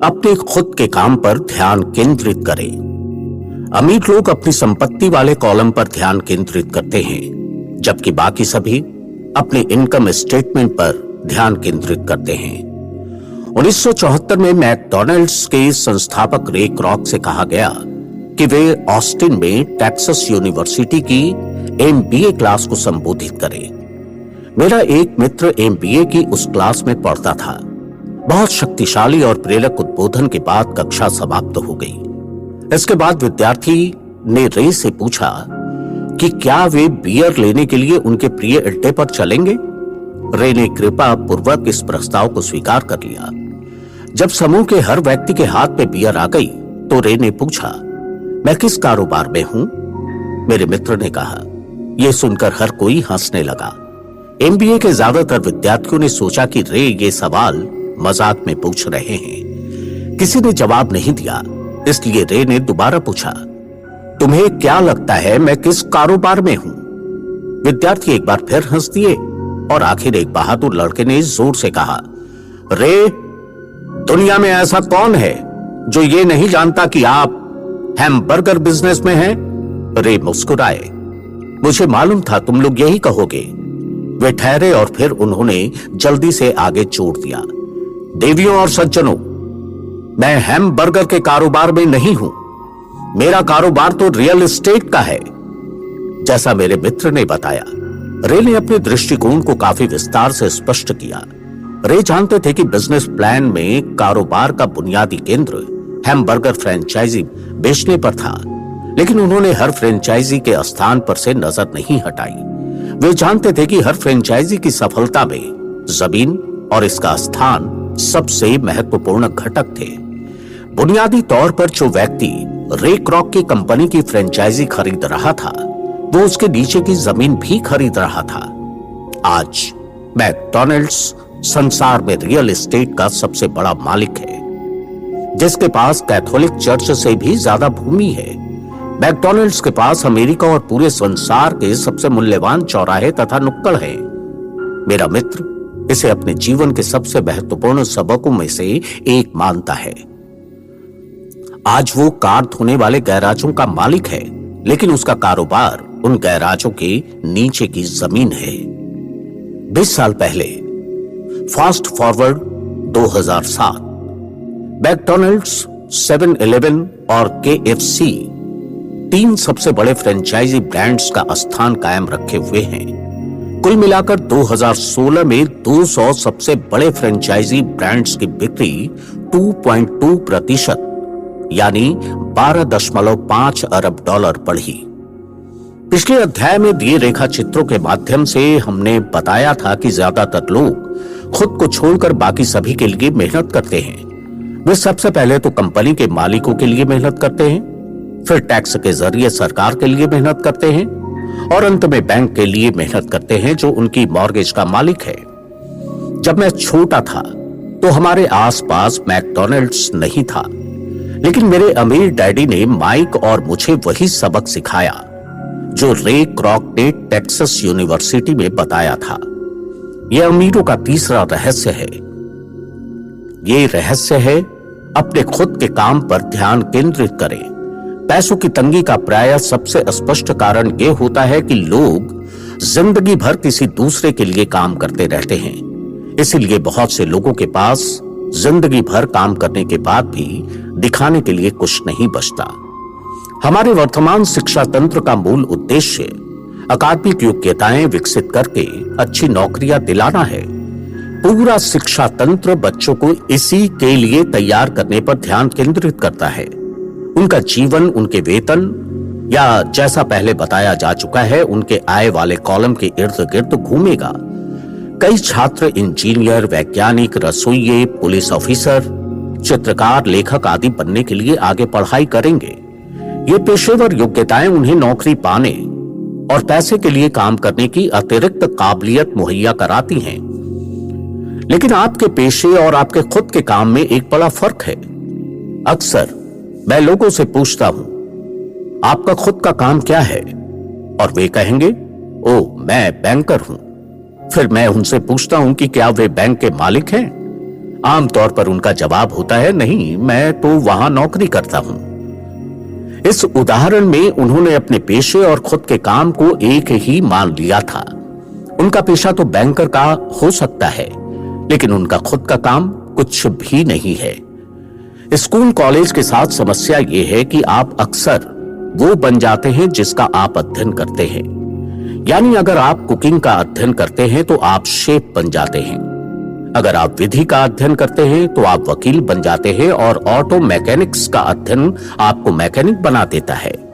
अपने खुद के काम पर ध्यान केंद्रित करें। अमीर लोग अपनी संपत्ति वाले कॉलम पर ध्यान केंद्रित करते हैं, जबकि बाकी सभी अपने इनकम स्टेटमेंट पर ध्यान केंद्रित करते हैं। 1974 में मैकडॉनल्ड्स के संस्थापक रे क्रॉक से कहा गया कि वे ऑस्टिन में टेक्सास यूनिवर्सिटी की MBA क्लास को संबोधित करें। मेरा एक मित्र MBA की उस क्लास में पढ़ता था। बहुत शक्तिशाली और प्रेरक उद्बोधन के बाद कक्षा समाप्त हो गई। इसके बाद विद्यार्थी ने रे से पूछा कि क्या वे बियर लेने के लिए उनके प्रिय अड्डे पर चलेंगे। रे ने कृपा पूर्वक इस प्रस्ताव को स्वीकार कर लिया। जब समूह के हर व्यक्ति के हाथ में बियर आ गई तो रे ने पूछा, मैं किस कारोबार में हूं? मेरे मित्र ने कहा। यह सुनकर हर कोई हंसने लगा। MBA के ज्यादातर विद्यार्थियों ने सोचा कि रे ये सवाल मजाक में पूछ रहे हैं। किसी ने जवाब नहीं दिया, इसलिए रे ने दोबारा पूछा, तुम्हें क्या लगता है मैं किस कारोबार में हूं? विद्यार्थी एक बार फिर हंस दिए और आखिर एक बहादुर लड़के ने जोर से कहा, रे, दुनिया में ऐसा कौन है जो ये नहीं जानता कि आप हैमबर्गर बिजनेस में हैं? रे मुस्कुराए। मुझे मालूम था तुम लोग यही कहोगे। वे ठहरे और फिर उन्होंने जल्दी से आगे जोड़ दिया, देवियों और सज्जनों, मैं हैमबर्गर के कारोबार में नहीं हूं। मेरा कारोबार तो रियल एस्टेट का है। जैसा मेरे मित्र ने बताया, रे ने अपने दृष्टिकोण को काफी विस्तार से स्पष्ट किया। रे जानते थे कि बिजनेस प्लान में कारोबार का बुनियादी केंद्र हैमबर्गर फ्रेंचाइजी बेचने पर था, लेकिन उन्होंने हर फ्रेंचाइजी के स्थान पर से नजर नहीं हटाई। वे जानते थे कि हर फ्रेंचाइजी की सफलता में जमीन और इसका स्थान सबसे महत्वपूर्ण घटक थे। बुनियादी तौर पर जो व्यक्ति रे क्रॉक की कंपनी की फ्रेंचाइजी खरीद रहा था, वो उसके नीचे की जमीन भी खरीद रहा था। आज मैकडॉनल्ड्स संसार में रियल एस्टेट का सबसे बड़ा मालिक है, जिसके पास कैथोलिक चर्च से भी ज्यादा भूमि है। मैकडॉनल्ड्स के पास अमेरिका और पूरे संसार के सबसे मूल्यवान चौराहे तथा नुक्कड़ हैं। मेरा मित्र इसे अपने जीवन के सबसे महत्वपूर्ण सबकों में से एक मानता है। आज वो कार धोने वाले गैराजों का मालिक है, लेकिन उसका कारोबार उन गैराजों के नीचे की जमीन है। 20 साल पहले, फास्ट फॉरवर्ड 2007, मैकडॉनल्ड्स, 7-Eleven और KFC 3 सबसे बड़े फ्रेंचाइजी ब्रांड्स का स्थान कायम रखे हुए हैं। कुल मिलाकर 2016 में 200 सबसे बड़े फ्रेंचाइजी ब्रांड्स की बिक्री 2.2% यानी $12.5 अरब बढ़ी। पिछले अध्याय में दिए रेखा चित्रों के माध्यम से हमने बताया था कि ज्यादातर लोग खुद को छोड़कर बाकी सभी के लिए मेहनत करते हैं। वे सबसे पहले तो कंपनी के मालिकों के लिए मेहनत करते हैं, फिर टैक्स के जरिए सरकार के लिए मेहनत करते हैं और अंत में बैंक के लिए मेहनत करते हैं, जो उनकी मॉर्गेज का मालिक है। जब मैं छोटा था तो हमारे आसपास मैकडॉनल्ड्स नहीं था, लेकिन मेरे अमीर डैडी ने माइक और मुझे वही सबक सिखाया जो रे क्रॉक ने टेक्सास यूनिवर्सिटी में बताया था। यह अमीरों का तीसरा रहस्य है। ये रहस्य है, अपने खुद के काम पर ध्यान केंद्रित करें। पैसों की तंगी का प्रायः सबसे स्पष्ट कारण यह होता है कि लोग जिंदगी भर किसी दूसरे के लिए काम करते रहते हैं। इसीलिए बहुत से लोगों के पास जिंदगी भर काम करने के बाद भी दिखाने के लिए कुछ नहीं बचता। हमारे वर्तमान शिक्षा तंत्र का मूल उद्देश्य अकादमिक योग्यताएं विकसित करके अच्छी नौकरियां दिलाना है। पूरा शिक्षा तंत्र बच्चों को इसी के लिए तैयार करने पर ध्यान केंद्रित करता है। उनका जीवन उनके वेतन या जैसा पहले बताया जा चुका है, उनके आय वाले कॉलम के इर्द गिर्द घूमेगा। कई छात्र इंजीनियर, वैज्ञानिक, रसोइये, पुलिस ऑफिसर, चित्रकार, लेखक आदि बनने के लिए आगे पढ़ाई करेंगे। ये पेशेवर योग्यताएं उन्हें नौकरी पाने और पैसे के लिए काम करने की अतिरिक्त काबिलियत मुहैया कराती हैं। लेकिन आपके पेशे और आपके खुद के काम में एक बड़ा फर्क है। अक्सर मैं लोगों से पूछता हूं, आपका खुद का काम क्या है? और वे कहेंगे, ओ, मैं बैंकर हूं। फिर मैं उनसे पूछता हूं कि क्या वे बैंक के मालिक हैं? आमतौर पर उनका जवाब होता है, नहीं, मैं तो वहां नौकरी करता हूं। इस उदाहरण में उन्होंने अपने पेशे और खुद के काम को एक ही मान लिया था। उनका पेशा तो बैंकर का हो सकता है, लेकिन उनका खुद का काम कुछ भी नहीं है। स्कूल कॉलेज के साथ समस्या यह है कि आप अक्सर वो बन जाते हैं जिसका आप अध्ययन करते हैं। यानी अगर आप कुकिंग का अध्ययन करते हैं तो आप शेफ बन जाते हैं। अगर आप विधि का अध्ययन करते हैं तो आप वकील बन जाते हैं, और ऑटो मैकेनिक्स का अध्ययन आपको मैकेनिक बना देता है।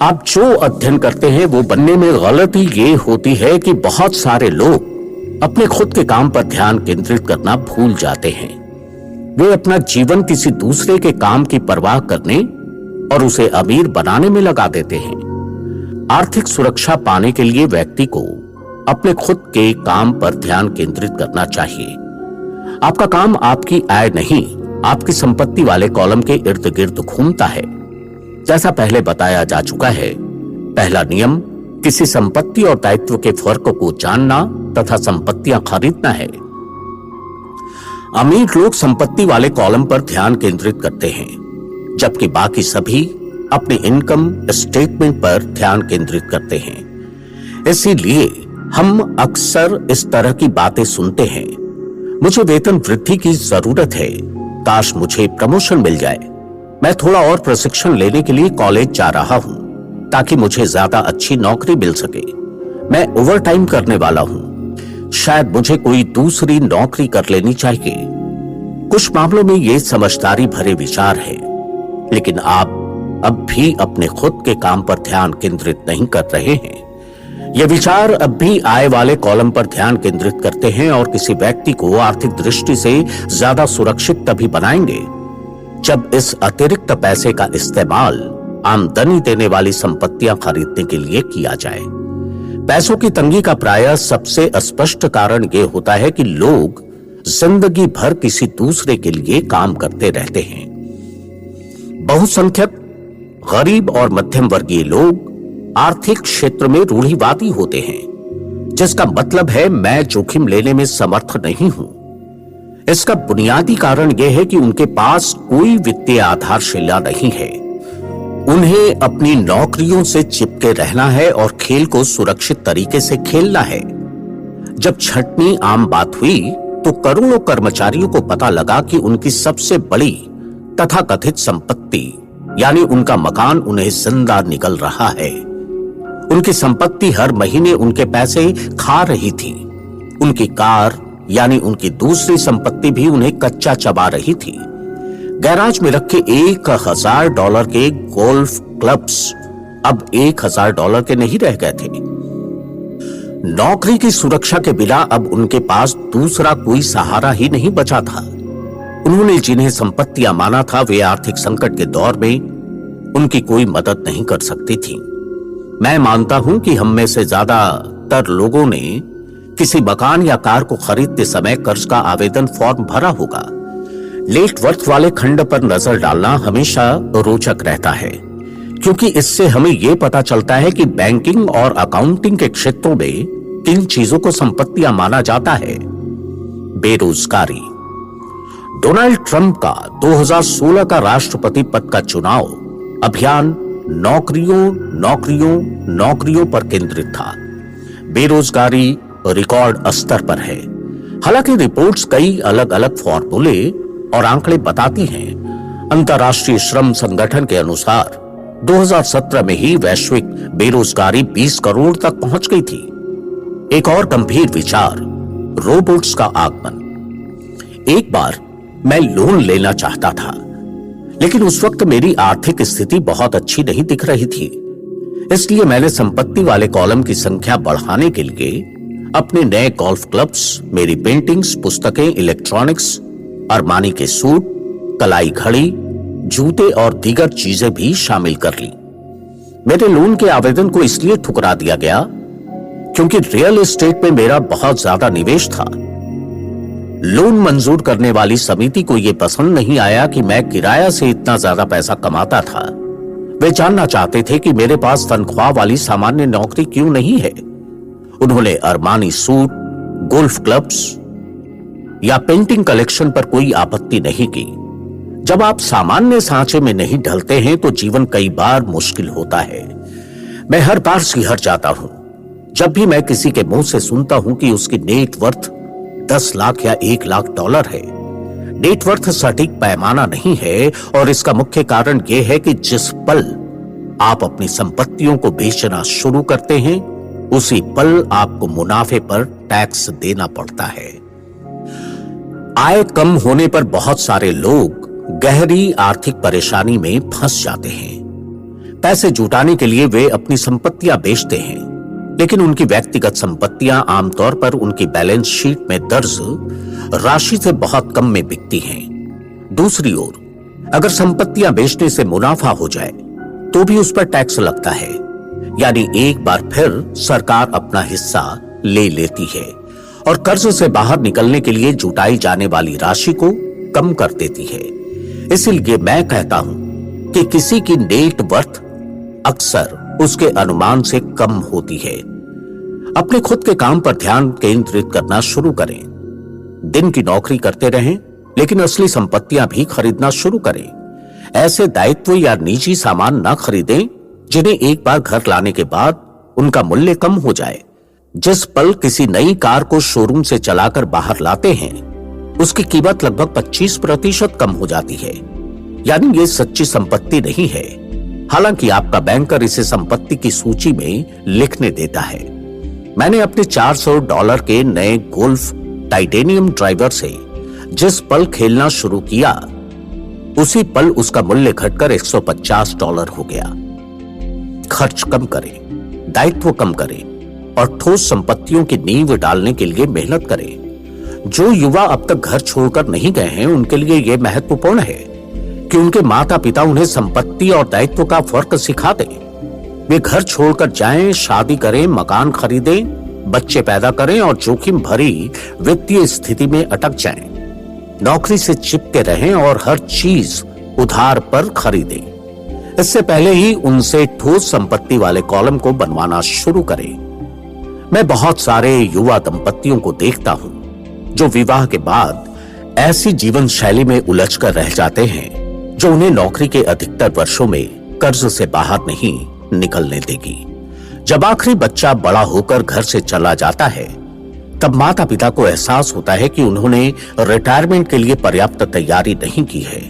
आप जो अध्ययन करते हैं वो बनने में गलती ये होती है कि बहुत सारे लोग अपने खुद के काम पर ध्यान केंद्रित करना भूल जाते हैं। वे अपना जीवन किसी दूसरे के काम की परवाह करने और उसे अमीर बनाने में लगा देते हैं। आर्थिक सुरक्षा पाने के लिए व्यक्ति को अपने खुद के काम पर ध्यान केंद्रित करना चाहिए। आपका काम आपकी आय नहीं, आपकी संपत्ति वाले कॉलम के इर्द गिर्द घूमता है। जैसा पहले बताया जा चुका है, पहला नियम किसी संपत्ति और दायित्व के फर्क को जानना तथा संपत्तियां खरीदना है। अमीर लोग संपत्ति वाले कॉलम पर ध्यान केंद्रित करते हैं, जबकि बाकी सभी अपने इनकम स्टेटमेंट पर ध्यान केंद्रित करते हैं। इसीलिए हम अक्सर इस तरह की बातें सुनते हैं, मुझे वेतन वृद्धि की जरूरत है, काश मुझे प्रमोशन मिल जाए, मैं थोड़ा और प्रशिक्षण लेने के लिए कॉलेज जा रहा हूं ताकि मुझे ज्यादा अच्छी नौकरी मिल सके, मैं ओवरटाइम करने वाला हूं, शायद मुझे कोई दूसरी नौकरी कर लेनी चाहिए। कुछ मामलों में ये समझदारी भरे विचार है, लेकिन आप अब भी अपने खुद के काम पर ध्यान केंद्रित नहीं कर रहे हैं। ये विचार अब भी आय वाले कॉलम पर ध्यान केंद्रित करते हैं और किसी व्यक्ति को आर्थिक दृष्टि से ज्यादा सुरक्षित तभी बनाएंगे जब इस अतिरिक्त पैसे का इस्तेमाल आमदनी देने वाली संपत्तियां खरीदने के लिए किया जाए। पैसों की तंगी का प्रायः सबसे स्पष्ट कारण यह होता है कि लोग जिंदगी भर किसी दूसरे के लिए काम करते रहते हैं। बहुसंख्यक गरीब और मध्यम वर्गीय लोग आर्थिक क्षेत्र में रूढ़िवादी होते हैं, जिसका मतलब है मैं जोखिम लेने में समर्थ नहीं हूं। इसका बुनियादी कारण यह है कि उनके पास कोई वित्तीय आधारशिला नहीं है। उन्हें अपनी नौकरियों से चिपके रहना है और खेल को सुरक्षित तरीके से खेलना है। जब छटनी आम बात हुई तो करोड़ों कर्मचारियों को पता लगा कि उनकी सबसे बड़ी तथाकथित संपत्ति यानी उनका मकान उन्हें जिंदा निकल रहा है। उनकी संपत्ति हर महीने उनके पैसे खा रही थी। उनकी कार यानी उनकी दूसरी संपत्ति भी उन्हें कच्चा चबा रही थी। गैराज में रखे $1000 के गोल्फ क्लब्स अब $1000 के नहीं रह गए थे। नौकरी की सुरक्षा के बिना अब उनके पास दूसरा कोई सहारा ही नहीं बचा था। उन्होंने जिन्हें संपत्तियां माना था वे आर्थिक संकट के दौर में उनकी कोई मदद नहीं कर सकती थी। मैं मानता हूं कि हम में से ज्यादातर लोगों ने किसी मकान या कार को खरीदते समय कर्ज का आवेदन फॉर्म भरा होगा। लेट वर्थ वाले खंड पर नजर डालना हमेशा रोचक रहता है, क्योंकि इससे हमें यह पता चलता है कि बैंकिंग और अकाउंटिंग के क्षेत्रों में किन चीजों को संपत्तियां माना जाता है। बेरोजगारी। डोनाल्ड ट्रंप का 2016 का राष्ट्रपति पद का चुनाव अभियान नौकरियों पर केंद्रित था। बेरोजगारी रिकॉर्ड स्तर पर है। हालांकि रिपोर्ट्स कई अलग अलग फॉर्मूले और आंकड़े बताती हैं। अंतर्राष्ट्रीय श्रम संगठन के अनुसार 2017 में ही वैश्विक बेरोजगारी 20 करोड़ तक पहुंच गई थी। एक और गंभीर विचार, रोबोट्स का आगमन। एक बार मैं लोन लेना चाहता था, लेकिन उस वक्त मेरी आर्थिक स्थिति बहुत अच्छी नहीं दिख रही थी। इसलिए मैंने संपत्ति वाले कॉलम की संख्या बढ़ाने के लिए अपने नए गोल्फ क्लब्स, मेरी पेंटिंग्स, पुस्तकें, इलेक्ट्रॉनिक्स, अरमानी के सूट, कलाई घड़ी, जूते और दीगर चीजें भी शामिल कर ली। मेरे लोन के आवेदन को इसलिए ठुकरा दिया गया क्योंकि रियल एस्टेट में मेरा बहुत ज्यादा निवेश था। लोन मंजूर करने वाली समिति को यह पसंद नहीं आया कि मैं किराया से इतना ज्यादा पैसा कमाता था। वे जानना चाहते थे कि मेरे पास तनख्वाह वाली सामान्य नौकरी क्यों नहीं है। उन्होंने अरमानी सूट, गोल्फ क्लब्स या पेंटिंग कलेक्शन पर कोई आपत्ति नहीं की। जब आप सामान्य सांचे में नहीं ढलते हैं तो जीवन कई बार मुश्किल होता है। मैं हर बार सिहर जाता हूं जब भी मैं किसी के मुंह से सुनता हूं कि उसकी नेटवर्थ 10 लाख या 1 लाख डॉलर है। नेटवर्थ सटीक पैमाना नहीं है और इसका मुख्य कारण यह है कि जिस पल आप अपनी संपत्तियों को बेचना शुरू करते हैं उसी पल आपको मुनाफे पर टैक्स देना पड़ता है। आय कम होने पर बहुत सारे लोग गहरी आर्थिक परेशानी में फंस जाते हैं। पैसे जुटाने के लिए वे अपनी संपत्तियां बेचते हैं, लेकिन उनकी व्यक्तिगत संपत्तियां आमतौर पर उनकी बैलेंस शीट में दर्ज राशि से बहुत कम में बिकती हैं। दूसरी ओर, अगर संपत्तियां बेचने से मुनाफा हो जाए तो भी उस पर टैक्स लगता है, यानी एक बार फिर सरकार अपना हिस्सा ले लेती है और कर्ज से बाहर निकलने के लिए जुटाई जाने वाली राशि को कम कर देती है। इसलिए मैं कहता हूं कि किसी की नेट वर्थ अक्सर उसके अनुमान से कम होती है। अपने खुद के काम पर ध्यान केंद्रित करना शुरू करें। दिन की नौकरी करते रहें, लेकिन असली संपत्तियां भी खरीदना शुरू करें। ऐसे दायित्व या निजी सामान ना खरीदें जिन्हें एक बार घर लाने के बाद उनका मूल्य कम हो जाए। जिस पल किसी नई कार को शोरूम से चलाकर बाहर लाते हैं उसकी कीमत लगभग 25% कम हो जाती है, यानी ये सच्ची संपत्ति नहीं है। हालांकि आपका बैंकर इसे संपत्ति की सूची में लिखने देता है। मैंने अपने $400 के नए गोल्फ टाइटेनियम ड्राइवर से जिस पल खेलना शुरू किया उसी पल उसका मूल्य घटकर $150 हो गया। खर्च कम करें, दायित्व कम करें और ठोस संपत्तियों की नींव डालने के लिए मेहनत करें। जो युवा अब तक घर छोड़कर नहीं गए हैं उनके लिए यह महत्वपूर्ण है कि उनके माता पिता उन्हें संपत्ति और दायित्व का फर्क सिखा दें। वे घर छोड़कर जाएं, शादी करें, मकान खरीदें, बच्चे पैदा करें और जोखिम भरी वित्तीय स्थिति में अटक जाएं। नौकरी से चिपके रहें और हर चीज उधार पर खरीदें। इससे पहले ही उनसे ठोस संपत्ति वाले कॉलम को बनवाना शुरू करें। मैं बहुत सारे युवा दंपतियों को देखता हूं जो विवाह के बाद ऐसी जीवन शैली में उलझकर रह जाते हैं जो उन्हें नौकरी के अधिकतर वर्षों में कर्ज से बाहर नहीं निकलने देगी। जब आखिरी बच्चा बड़ा होकर घर से चला जाता है तब माता पिता को एहसास होता है कि उन्होंने रिटायरमेंट के लिए पर्याप्त तैयारी नहीं की है।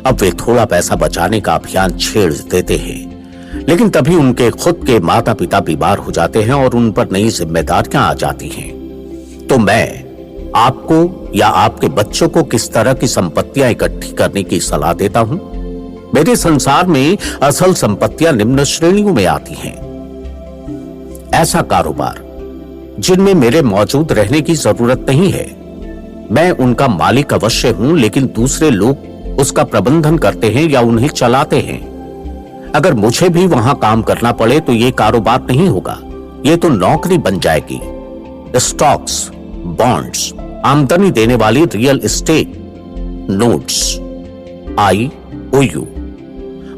अब वे थोड़ा पैसा बचाने का अभियान छेड़ देते हैं, लेकिन तभी उनके खुद के माता पिता बीमार हो जाते हैं और उन पर नई जिम्मेदारियां आ जाती हैं। तो मैं आपको या आपके बच्चों को किस तरह की संपत्तियां इकट्ठी करने की सलाह देता हूं? मेरे संसार में असल संपत्तियां निम्न श्रेणियों में आती हैं। ऐसा कारोबार जिनमें मेरे मौजूद रहने की जरूरत नहीं है। मैं उनका मालिक अवश्य हूं, लेकिन दूसरे लोग उसका प्रबंधन करते हैं या उन्हें चलाते हैं। अगर मुझे भी वहां काम करना पड़े तो यह कारोबार नहीं होगा, यह तो नौकरी बन जाएगी। स्टॉक्स, बॉन्ड्स, आमदनी देने वाली रियल एस्टेट, नोट्स, IOU,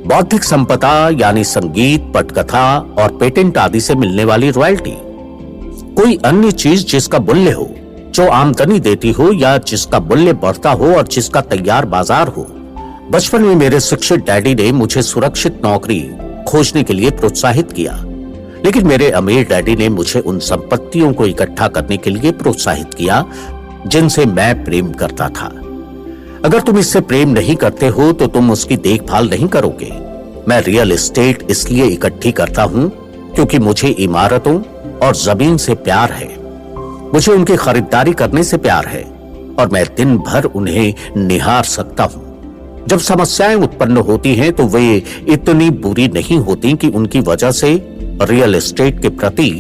बौद्धिक संपदा यानी संगीत, पटकथा और पेटेंट आदि से मिलने वाली रॉयल्टी, कोई अन्य चीज जिसका मूल्य हो, जो आमदनी देती हो या जिसका मूल्य बढ़ता हो और जिसका तैयार बाजार हो। बचपन में मेरे शिक्षित डैडी ने मुझे सुरक्षित नौकरी खोजने के लिए प्रोत्साहित किया, लेकिन मेरे अमीर डैडी ने मुझे उन संपत्तियों को इकट्ठा करने के लिए प्रोत्साहित किया जिनसे मैं प्रेम करता था। अगर तुम इससे प्रेम नहीं करते हो तो तुम उसकी देखभाल नहीं करोगे। मैं रियल एस्टेट इसलिए इकट्ठी करता हूं क्योंकि मुझे इमारतों और जमीन से प्यार है। मुझे उनकी खरीदारी करने से प्यार है और मैं दिन भर उन्हें निहार सकता हूं। जब समस्याएं उत्पन्न होती हैं तो वे इतनी बुरी नहीं होती कि उनकी वजह से रियल एस्टेट के प्रति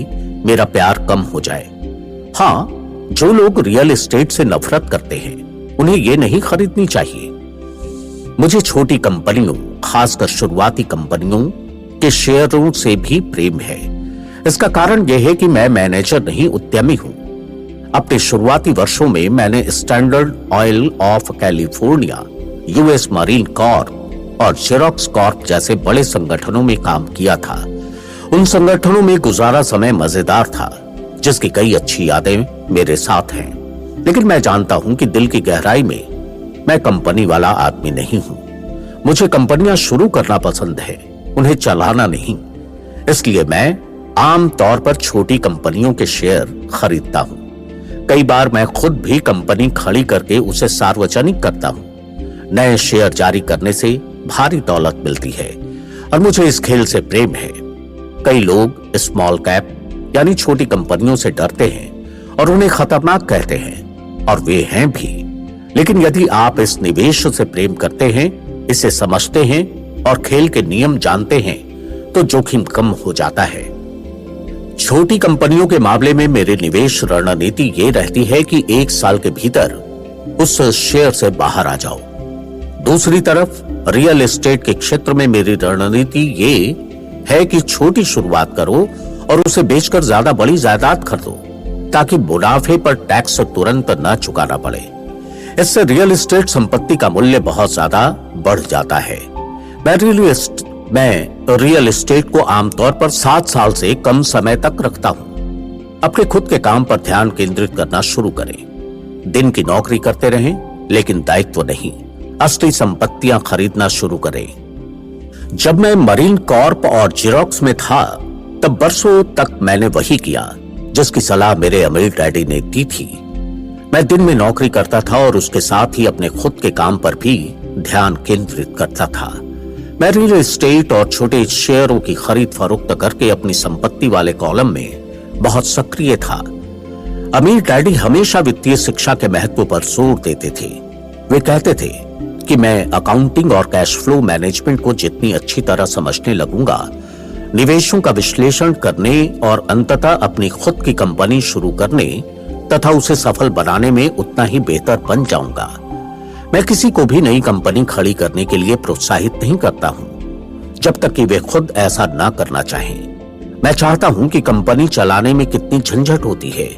मेरा प्यार कम हो जाए। हाँ, जो लोग रियल एस्टेट से नफरत करते हैं उन्हें यह नहीं खरीदनी चाहिए। मुझे छोटी कंपनियों, खासकर शुरुआती कंपनियों के शेयरों से भी प्रेम है। इसका कारण यह है कि मैं मैनेजर नहीं, उद्यमी हूं। अपने शुरुआती वर्षों में मैंने standard oil of California, US marine Corp और जेरोक्स कॉर्प जैसे बड़े संगठनों में काम किया था। उन संगठनों में गुजारा समय मजेदार था, जिसकी कई अच्छी यादें मेरे साथ हैं। लेकिन मैं जानता हूं कि दिल की गहराई में मैं कंपनी वाला आदमी नहीं हूं। मुझे कंपनियां शुरू करना पसंद है, उन्हें चलाना नहीं। इसलिए मैं आम तौर पर छोटी कंपनियों के शेयर खरीदता हूं। कई बार मैं खुद भी कंपनी खड़ी करके उसे सार्वजनिक करता हूं। नए शेयर जारी करने से भारी दौलत मिलती है और मुझे इस खेल से प्रेम है। कई लोग स्मॉल कैप यानी छोटी कंपनियों से डरते हैं और उन्हें खतरनाक कहते हैं, और वे हैं भी। लेकिन यदि आप इस निवेश से प्रेम करते हैं, इसे समझते हैं और खेल के नियम जानते हैं, तो जोखिम कम हो जाता है। छोटी कंपनियों के मामले में मेरी निवेश रणनीति ये रहती है कि 1 साल के भीतर उस शेयर से बाहर आ जाओ। दूसरी तरफ रियल एस्टेट के क्षेत्र में मेरी रणनीति ये है कि छोटी शुरुआत करो और उसे बेचकर ज्यादा बड़ी जायदाद खरीदो, ताकि मुनाफे पर टैक्स तुरंत न चुकाना पड़े। इससे रियल एस्टेट संपत्ति का मूल्य बहुत ज्यादा बढ़ जाता है। मैं रियल एस्टेट को आमतौर पर 7 साल से कम समय तक रखता हूं। अपने खुद के काम पर ध्यान केंद्रित करना शुरू करें। दिन की नौकरी करते रहें, लेकिन दायित्व नहीं। असली संपत्तियां खरीदना शुरू करें। जब मैं मरीन कॉर्प और जेरोक्स में था, तब बरसों तक मैंने वही किया जिसकी सलाह मेरे अमीर डैडी ने दी थी। मैं दिन में नौकरी करता था और उसके साथ ही अपने खुद के काम पर भी ध्यान केंद्रित करता था। मैं रियल एस्टेट और छोटे शेयरों की खरीद फरोख्त करके अपनी संपत्ति वाले कॉलम में बहुत सक्रिय था। अमीर डैडी हमेशा वित्तीय शिक्षा के महत्व पर जोर देते थे। वे कहते थे कि मैं अकाउंटिंग और कैश फ्लो मैनेजमेंट को जितनी अच्छी तरह समझने लगूंगा, निवेशों का विश्लेषण करने और अंततः अपनी खुद की कंपनी शुरू करने तथा उसे सफल बनाने में उतना ही बेहतर बन जाऊंगा। मैं किसी को भी नई कंपनी खड़ी करने के लिए प्रोत्साहित नहीं करता हूं, जब तक कि वे खुद ऐसा ना करना चाहें। मैं चाहता हूं कि कंपनी चलाने में कितनी झंझट होती है,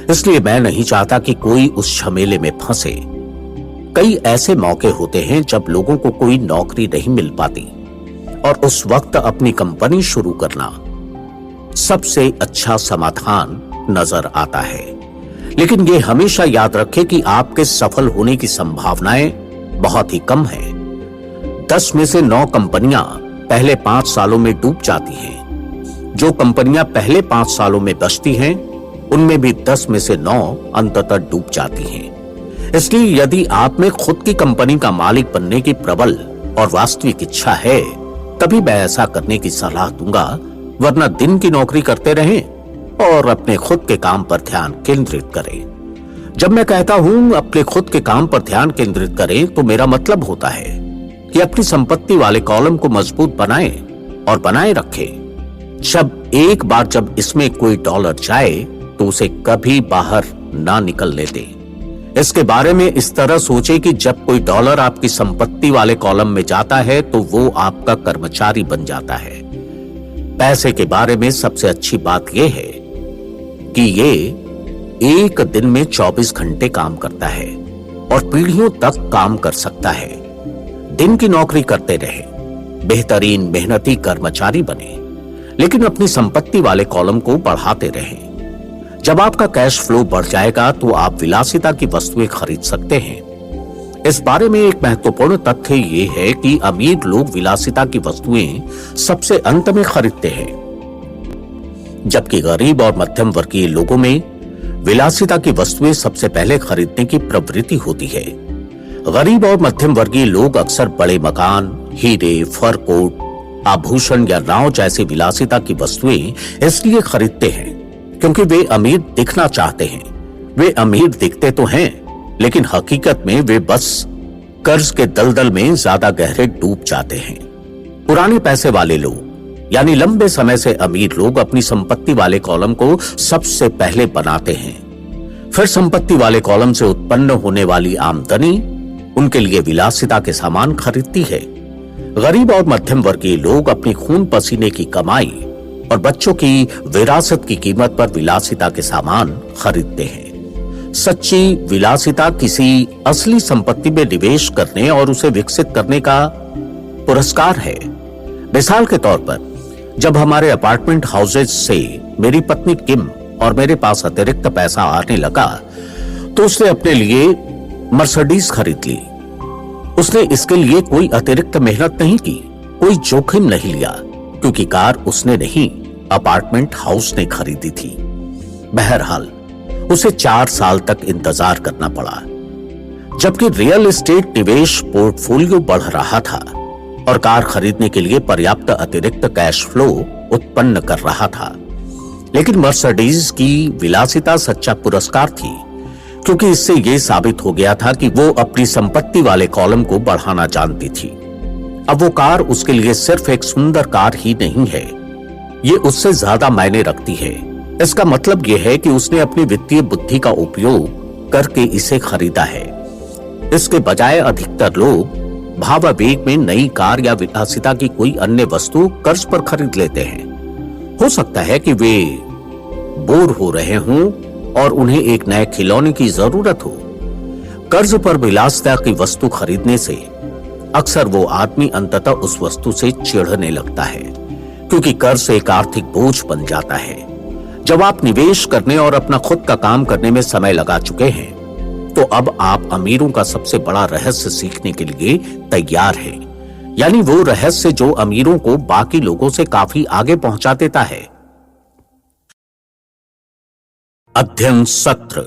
इसलिए मैं नहीं चाहता कि कोई उस झमेले में फंसे। कई ऐसे मौके होते हैं जब लोगों को कोई नौकरी नहीं मिल पाती, और उस वक्त अपनी कंपनी शुरू करना सबसे अच्छा समाधान नजर आता है। लेकिन ये हमेशा याद रखें कि आपके सफल होने की संभावनाएं बहुत ही कम है। 10 में से 9 कंपनियां पहले 5 सालों में डूब जाती हैं। जो कंपनियां पहले 5 सालों में बचती हैं, उनमें भी 10 में से 9 अंततः डूब जाती हैं। इसलिए यदि आप में खुद की कंपनी का मालिक बनने की प्रबल और वास्तविक इच्छा है, तभी मैं ऐसा करने की सलाह दूंगा, वरना दिन की नौकरी करते रहें और अपने खुद के काम पर ध्यान केंद्रित करें। जब मैं कहता हूं अपने खुद के काम पर ध्यान केंद्रित करें, तो मेरा मतलब होता है कि अपनी संपत्ति वाले कॉलम को मजबूत बनाएं और बनाए रखें। एक बार जब इसमें कोई डॉलर जाए, तो उसे कभी बाहर ना निकलने दें। इसके बारे में इस तरह सोचें कि जब कोई डॉलर आपकी संपत्ति वाले कॉलम में जाता है, तो वो आपका कर्मचारी बन जाता है। पैसे के बारे में सबसे अच्छी बात यह है कि ये एक दिन में 24 घंटे काम करता है और पीढ़ियों तक काम कर सकता है। दिन की नौकरी करते रहे, बेहतरीन मेहनती कर्मचारी बने, लेकिन अपनी संपत्ति वाले कॉलम को बढ़ाते रहें। जब आपका कैश फ्लो बढ़ जाएगा, तो आप विलासिता की वस्तुएं खरीद सकते हैं। इस बारे में एक महत्वपूर्ण तथ्य ये है कि अमीर लोग विलासिता की वस्तुएं सबसे अंत में खरीदते हैं, जबकि गरीब और मध्यम वर्गीय लोगों में विलासिता की वस्तुएं सबसे पहले खरीदने की प्रवृत्ति होती है। गरीब और मध्यम वर्गीय लोग अक्सर बड़े मकान, हीरे, फर कोट, आभूषण या नाव जैसी विलासिता की वस्तुएं इसलिए खरीदते हैं क्योंकि वे अमीर दिखना चाहते हैं। वे अमीर दिखते तो हैं, लेकिन हकीकत में वे बस कर्ज के दलदल में ज्यादा गहरे डूब जाते हैं। पुराने पैसे वाले लोग यानी लंबे समय से अमीर लोग अपनी संपत्ति वाले कॉलम को सबसे पहले बनाते हैं। फिर संपत्ति वाले कॉलम से उत्पन्न होने वाली आमदनी उनके लिए विलासिता के सामान खरीदती है। गरीब और मध्यम वर्गीय लोग अपनी खून पसीने की कमाई और बच्चों की विरासत की कीमत पर विलासिता के सामान खरीदते हैं। सच्ची विलासिता किसी असली संपत्ति में निवेश करने और उसे विकसित करने का पुरस्कार है। मिसाल के तौर पर, जब हमारे अपार्टमेंट हाउसेज से मेरी पत्नी किम और मेरे पास अतिरिक्त पैसा आने लगा, तो उसने अपने लिए मर्सिडीज खरीद ली। उसने इसके लिए कोई अतिरिक्त मेहनत नहीं की, कोई जोखिम नहीं लिया, क्योंकि कार उसने नहीं, अपार्टमेंट हाउस ने खरीदी थी। बहरहाल उसे 4 साल तक इंतजार करना पड़ा, जबकि रियल एस्टेट निवेश पोर्टफोलियो बढ़ रहा था और कार खरीदने के लिए पर्याप्त अतिरिक्त कैश फ्लो उत्पन्न कर रहा था। लेकिन मर्सिडीज की विलासिता सच्चा पुरस्कार थी, क्योंकि इससे यह साबित हो गया था कि वो अपनी संपत्ति वाले कॉलम को बढ़ाना जानती थी। अब वो कार उसके लिए सिर्फ एक सुंदर कार ही नहीं है, ये उससे ज्यादा मायने रखती है। इसका मतलब यह है कि उसने अपनी वित्तीय बुद्धि का उपयोग करके इसे खरीदा है। इसके बजाय अधिकतर लोग भावावेग में नई कार या विलासिता की कोई अन्य वस्तु कर्ज पर खरीद लेते हैं। हो सकता है कि वे बोर हो रहे हों और उन्हें एक नए खिलौने की जरूरत हो। कर्ज पर विलासिता की वस्तु खरीदने से अक्सर वो आदमी अंततः उस वस्तु से चिढ़ने लगता है, क्योंकि कर्ज एक आर्थिक बोझ बन जाता है। जब आप निवेश करने और अपना खुद का काम करने में समय लगा चुके हैं, तो अब आप अमीरों का सबसे बड़ा रहस्य सीखने के लिए तैयार हैं, यानी वो रहस्य जो अमीरों को बाकी लोगों से काफी आगे पहुंचा देता है। अध्ययन सत्र